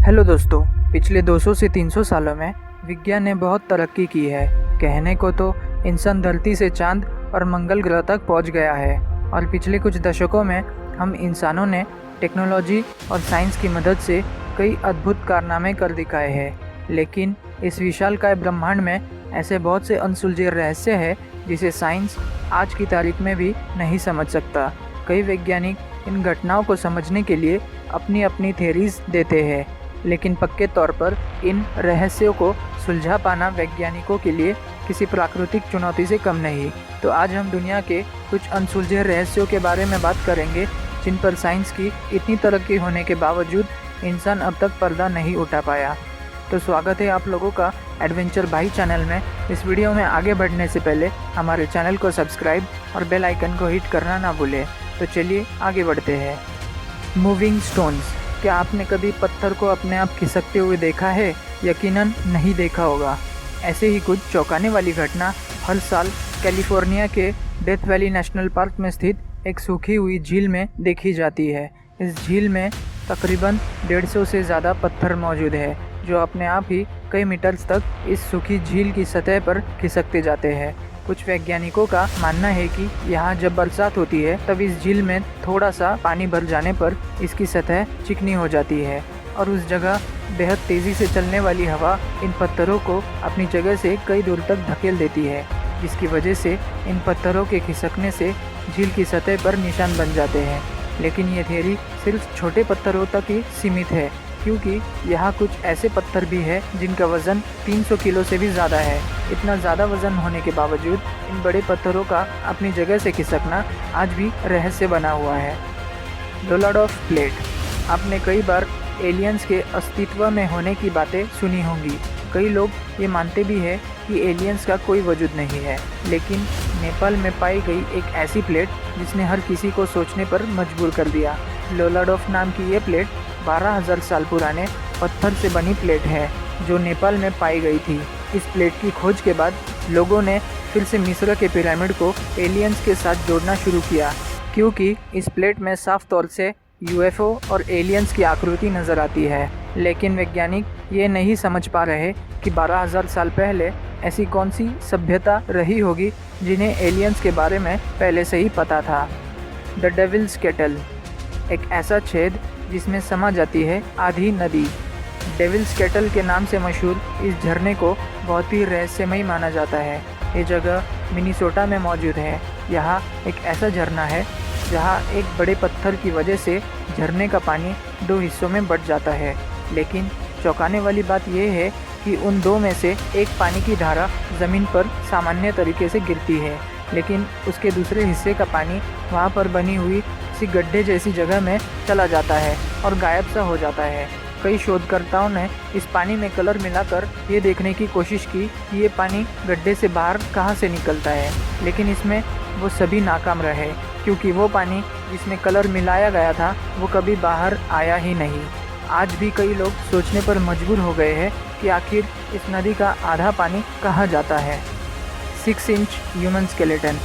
Hello दोस्तों, पिछले 200 से 300 सालों में विज्ञान ने बहुत तरक्की की है। कहने को तो इंसान धरती से चांद और मंगल ग्रह तक पहुंच गया है और पिछले कुछ दशकों में हम इंसानों ने टेक्नोलॉजी और साइंस की मदद से कई अद्भुत कारनामे कर दिखाए हैं। लेकिन इस विशालकाय ब्रह्मांड में ऐसे बहुत से अनसुलझे रहस्य हैं जिसे साइंस आज की तारीख में भी नहीं समझ सकता। कई वैज्ञानिक इन घटनाओं को समझने के लिए अपनी अपनी थ्योरीज देते हैं, लेकिन पक्के तौर पर इन रहस्यों को सुलझा पाना वैज्ञानिकों के लिए किसी प्राकृतिक चुनौती से कम नहीं। तो आज हम दुनिया के कुछ अनसुलझे रहस्यों के बारे में बात करेंगे जिन पर साइंस की इतनी तरक्की होने के बावजूद इंसान अब तक पर्दा नहीं उठा पाया। तो स्वागत है आप लोगों का एडवेंचर भाई चैनल में। इस वीडियो में आगे बढ़ने से पहले हमारे चैनल को सब्सक्राइब और बेल आइकन को हिट करना ना भूलें। तो चलिए आगे बढ़ते हैं। Moving stones. क्या आपने कभी पत्थर को अपने आप खिसकते हुए देखा है? यकीनन नहीं देखा होगा। ऐसे ही कुछ चौंकाने वाली घटना हर साल कैलिफोर्निया के डेथ वैली नेशनल पार्क में स्थित एक सूखी हुई झील में देखी जाती है। इस झील में तकरीबन 150 से ज़्यादा पत्थर मौजूद है जो अपने आप ही कई मीटर्स तक इस सूखी झील की सतह पर खिसकते जाते हैं। कुछ वैज्ञानिकों का मानना है कि यहाँ जब बरसात होती है तब इस झील में थोड़ा सा पानी भर जाने पर इसकी सतह चिकनी हो जाती है और उस जगह बेहद तेज़ी से चलने वाली हवा इन पत्थरों को अपनी जगह से कई दूर तक धकेल देती है, जिसकी वजह से इन पत्थरों के खिसकने से झील की सतह पर निशान बन जाते हैं। लेकिन ये थियरी सिर्फ छोटे पत्थरों तक ही सीमित है, क्योंकि यहाँ कुछ ऐसे पत्थर भी है जिनका वज़न 300 किलो से भी ज़्यादा है। इतना ज़्यादा वज़न होने के बावजूद इन बड़े पत्थरों का अपनी जगह से खिसकना आज भी रहस्य बना हुआ है। लोलार्ड ऑफ प्लेट। आपने कई बार एलियंस के अस्तित्व में होने की बातें सुनी होंगी। कई लोग ये मानते भी है कि एलियंस का कोई वजूद नहीं है, लेकिन नेपाल में पाई गई एक ऐसी प्लेट जिसने हर किसी को सोचने पर मजबूर कर दिया। लोलार्ड ऑफ नाम की ये प्लेट 12,000 साल पुराने पत्थर से बनी प्लेट है जो नेपाल में पाई गई थी। इस प्लेट की खोज के बाद लोगों ने फिर से मिस्र के पिरामिड को एलियंस के साथ जोड़ना शुरू किया, क्योंकि इस प्लेट में साफ तौर से यूएफओ और एलियंस की आकृति नज़र आती है। लेकिन वैज्ञानिक ये नहीं समझ पा रहे कि 12,000 साल पहले ऐसी कौन सी सभ्यता रही होगी जिन्हें एलियंस के बारे में पहले से ही पता था। The Devil's Kettle. एक ऐसा छेद जिसमें समा जाती है आधी नदी। डेविल्स केटल के नाम से मशहूर इस झरने को बहुत ही रहस्यमयी माना जाता है। ये जगह मिनीसोटा में मौजूद है। यहाँ एक ऐसा झरना है जहाँ एक बड़े पत्थर की वजह से झरने का पानी 2 हिस्सों में बँट जाता है। लेकिन चौंकाने वाली बात यह है कि उन 2 में से एक पानी की धारा ज़मीन पर सामान्य तरीके से गिरती है, लेकिन उसके दूसरे हिस्से का पानी वहाँ पर बनी हुई किसी गड्ढे जैसी जगह में चला जाता है और गायब सा हो जाता है। कई शोधकर्ताओं ने इस पानी में कलर मिलाकर ये देखने की कोशिश की कि ये पानी गड्ढे से बाहर कहाँ से निकलता है, लेकिन इसमें वो सभी नाकाम रहे, क्योंकि वो पानी जिसमें कलर मिलाया गया था वो कभी बाहर आया ही नहीं। आज भी कई लोग सोचने पर मजबूर हो गए हैं कि आखिर इस नदी का आधा पानी कहाँ जाता है। 6 इंच ह्यूमन स्केलेटन।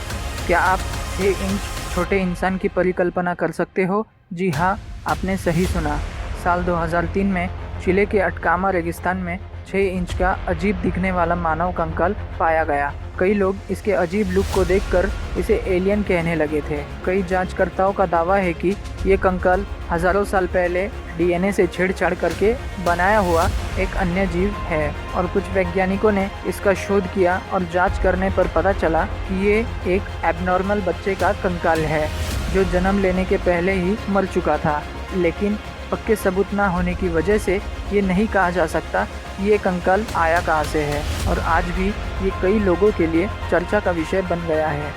क्या आप 6 इंच छोटे इंसान की परिकल्पना कर सकते हो? जी हाँ, आपने सही सुना। साल 2003 में चिले के अटकामा रेगिस्तान में 6 इंच का अजीब दिखने वाला मानव कंकाल पाया गया। कई लोग इसके अजीब लुक को देखकर इसे एलियन कहने लगे थे। कई जांचकर्ताओं का दावा है कि ये कंकाल हज़ारों साल पहले डीएनए से छेड़छाड़ करके बनाया हुआ एक अन्य जीव है, और कुछ वैज्ञानिकों ने इसका शोध किया और जांच करने पर पता चला कि ये एक एबनॉर्मल बच्चे का कंकाल है जो जन्म लेने के पहले ही मर चुका था। लेकिन पक्के सबूत ना होने की वजह से ये नहीं कहा जा सकता ये कंकाल आया कहाँ से है, और आज भी ये कई लोगों के लिए चर्चा का विषय बन गया है।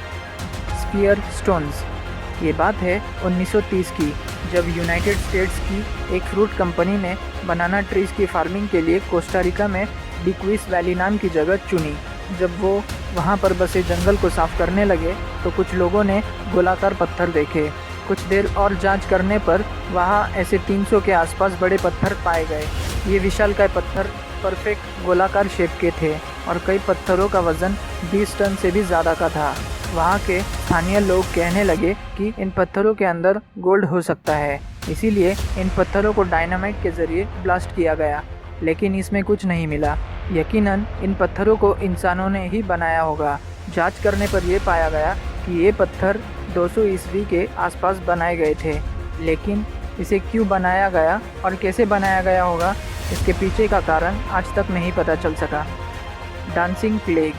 Spear stones. ये बात है 1930 की, जब यूनाइटेड स्टेट्स की एक फ्रूट कंपनी ने बनाना ट्रीज की फार्मिंग के लिए कोस्टा रिका में डिक्विस वैली नाम की जगह चुनी। जब वो वहाँ पर बसे जंगल को साफ करने लगे तो कुछ लोगों ने गोलाकार पत्थर देखे। कुछ देर और जांच करने पर वहाँ ऐसे 300 के आसपास बड़े पत्थर पाए गए। ये विशालकाय पत्थर परफेक्ट गोलाकार शेप के थे और कई पत्थरों का वज़न 20 टन से भी ज़्यादा का था। वहाँ के स्थानीय लोग कहने लगे कि इन पत्थरों के अंदर गोल्ड हो सकता है, इसीलिए इन पत्थरों को डायनामाइट के ज़रिए ब्लास्ट किया गया, लेकिन इसमें कुछ नहीं मिला। यकीनन इन पत्थरों को इंसानों ने ही बनाया होगा। जांच करने पर यह पाया गया कि ये पत्थर 200 ईस्वी के आसपास बनाए गए थे, लेकिन इसे क्यों बनाया गया और कैसे बनाया गया होगा, इसके पीछे का कारण आज तक नहीं पता चल सका। Dancing plague.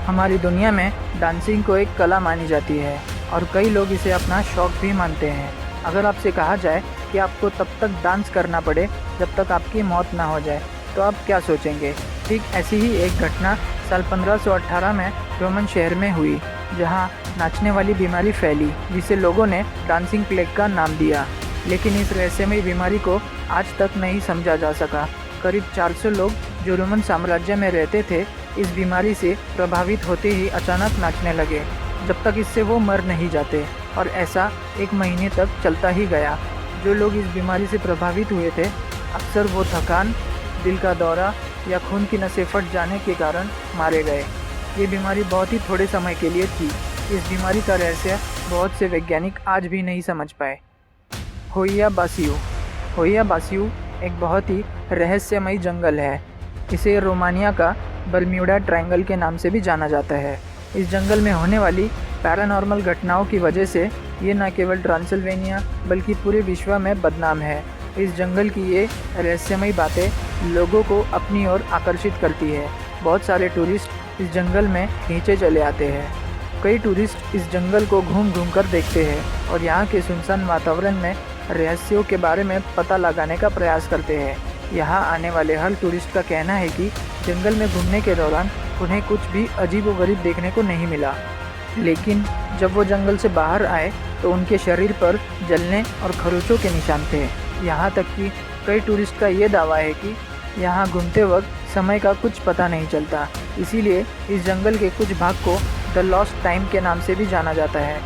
हमारी दुनिया में डांसिंग को एक कला मानी जाती है और कई लोग इसे अपना शौक भी मानते हैं। अगर आपसे कहा जाए कि आपको तब तक डांस करना पड़े जब तक आपकी मौत ना हो जाए, तो आप क्या सोचेंगे? ठीक ऐसी ही एक घटना साल 1518 में रोमन शहर में हुई, जहां नाचने वाली बीमारी फैली, जिसे लोगों ने डांसिंग प्लेग का नाम दिया। लेकिन इस रहस्यमयी बीमारी को आज तक नहीं समझा जा सका। करीब 400 लोग जो रोमन साम्राज्य में रहते थे, इस बीमारी से प्रभावित होते ही अचानक नाचने लगे, जब तक इससे वो मर नहीं जाते, और ऐसा 1 महीने तक चलता ही गया। जो लोग इस बीमारी से प्रभावित हुए थे, अक्सर वो थकान, दिल का दौरा या खून की नसें फट जाने के कारण मारे गए। ये बीमारी बहुत ही थोड़े समय के लिए थी। इस बीमारी का रहस्य बहुत से वैज्ञानिक आज भी नहीं समझ पाए। होइया बासियो। होइया बासियो एक बहुत ही रहस्यमयी जंगल है। इसे रोमानिया का बर्म्यूडा ट्रायंगल के नाम से भी जाना जाता है। इस जंगल में होने वाली पैरानॉर्मल घटनाओं की वजह से ये न केवल ट्रांसिल्वेनिया बल्कि पूरे विश्व में बदनाम है। इस जंगल की ये रहस्यमयी बातें लोगों को अपनी ओर आकर्षित करती है। बहुत सारे टूरिस्ट इस जंगल में खींचे चले आते हैं। कई टूरिस्ट इस जंगल को घूम घूम कर देखते हैं और यहाँ के सुनसान वातावरण में रहस्यों के बारे में पता लगाने का प्रयास करते हैं। यहाँ आने वाले हर टूरिस्ट का कहना है कि जंगल में घूमने के दौरान उन्हें कुछ भी अजीबोगरीब देखने को नहीं मिला, लेकिन जब वो जंगल से बाहर आए तो उनके शरीर पर जलने और खरोंचों के निशान थे। यहाँ तक कि कई टूरिस्ट का ये दावा है कि यहाँ घूमते वक्त समय का कुछ पता नहीं चलता। इसीलिए इस जंगल के कुछ भाग को द लॉस्ट टाइम के नाम से भी जाना जाता है।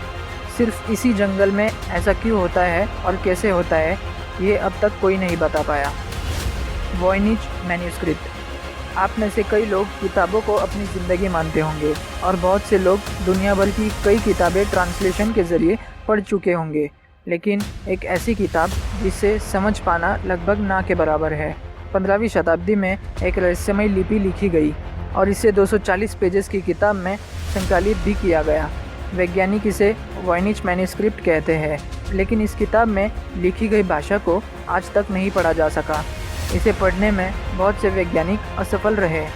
सिर्फ इसी जंगल में ऐसा क्यों होता है और कैसे होता है, ये अब तक कोई नहीं बता पाया। Voynich manuscript. आप में से कई लोग किताबों को अपनी ज़िंदगी मानते होंगे और बहुत से लोग दुनिया भर की कई किताबें ट्रांसलेशन के ज़रिए पढ़ चुके होंगे, लेकिन एक ऐसी किताब जिसे समझ पाना लगभग ना के बराबर है। 15वीं शताब्दी में एक रहस्यमयी लिपि लिखी गई और इसे 240 पेजेस की किताब में संकलित भी किया गया। वैज्ञानिक इसे वॉयनिच मैन्यूस्क्रिप्ट कहते हैं, लेकिन इस किताब में लिखी गई भाषा को आज तक नहीं पढ़ा जा सका। इसे पढ़ने में बहुत से वैज्ञानिक असफल रहे।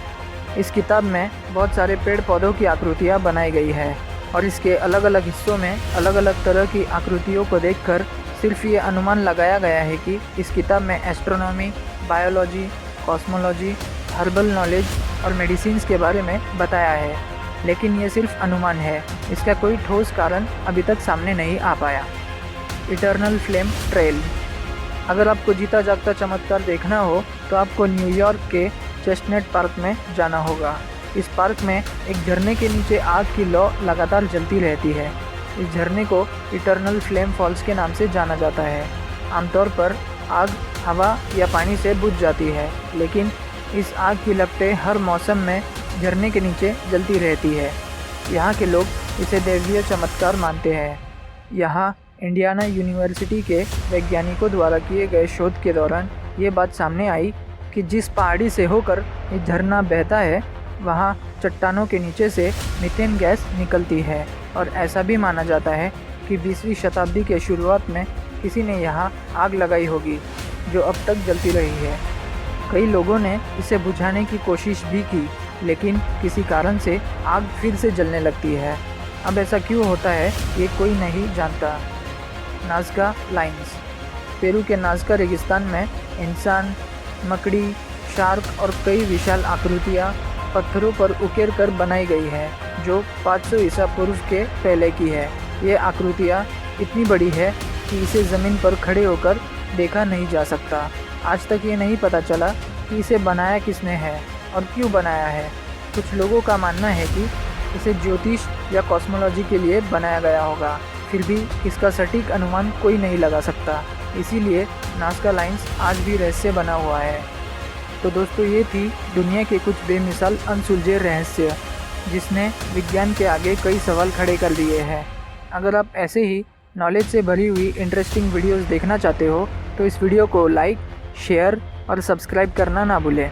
इस किताब में बहुत सारे पेड़ पौधों की आकृतियाँ बनाई गई है और इसके अलग अलग हिस्सों में अलग अलग तरह की आकृतियों को देखकर सिर्फ ये अनुमान लगाया गया है कि इस किताब में astronomy, biology, cosmology, herbal knowledge और मेडिसिन्स के बारे में बताया है, लेकिन ये सिर्फ अनुमान है। इसका कोई ठोस कारण अभी तक सामने नहीं आ पाया। Eternal flame trail. अगर आपको जीता जागता चमत्कार देखना हो तो आपको न्यूयॉर्क के चेस्टनट पार्क में जाना होगा। इस पार्क में एक झरने के नीचे आग की लौ लगातार जलती रहती है। इस झरने को इटर्नल फ्लेम फॉल्स के नाम से जाना जाता है। आमतौर पर आग हवा या पानी से बुझ जाती है, लेकिन इस आग की लपटें हर मौसम में झरने के नीचे जलती रहती है। यहाँ के लोग इसे दैवीय चमत्कार मानते हैं। यहाँ इंडियाना यूनिवर्सिटी के वैज्ञानिकों द्वारा किए गए शोध के दौरान ये बात सामने आई कि जिस पहाड़ी से होकर ये झरना बहता है, वहाँ चट्टानों के नीचे से मीथेन गैस निकलती है और ऐसा भी माना जाता है कि 20वीं शताब्दी के शुरुआत में किसी ने यहाँ आग लगाई होगी, जो अब तक जलती रही है। कई लोगों ने इसे बुझाने की कोशिश भी की, लेकिन किसी कारण से आग फिर से जलने लगती है। अब ऐसा क्यों होता है, ये कोई नहीं जानता। Nazca lines. पेरू के नाज़का रेगिस्तान में इंसान, मकड़ी, शार्क और कई विशाल आकृतियाँ पत्थरों पर उकेर कर बनाई गई है, जो 500 ईसा पूर्व के पहले की है। ये आकृतियाँ इतनी बड़ी है कि इसे ज़मीन पर खड़े होकर देखा नहीं जा सकता। आज तक ये नहीं पता चला कि इसे बनाया किसने है और क्यों बनाया है। कुछ लोगों का मानना है कि इसे ज्योतिष या कॉस्मोलॉजी के लिए बनाया गया होगा, फिर भी इसका सटीक अनुमान कोई नहीं लगा सकता। इसीलिए नाज़का लाइन्स आज भी रहस्य बना हुआ है। तो दोस्तों, ये थी दुनिया के कुछ बेमिसाल अनसुलझे रहस्य। जिसने विज्ञान के आगे कई सवाल खड़े कर दिए हैं। अगर आप ऐसे ही नॉलेज से भरी हुई इंटरेस्टिंग वीडियोस देखना चाहते हो तो इस वीडियो को लाइक, शेयर और सब्सक्राइब करना ना भूलें।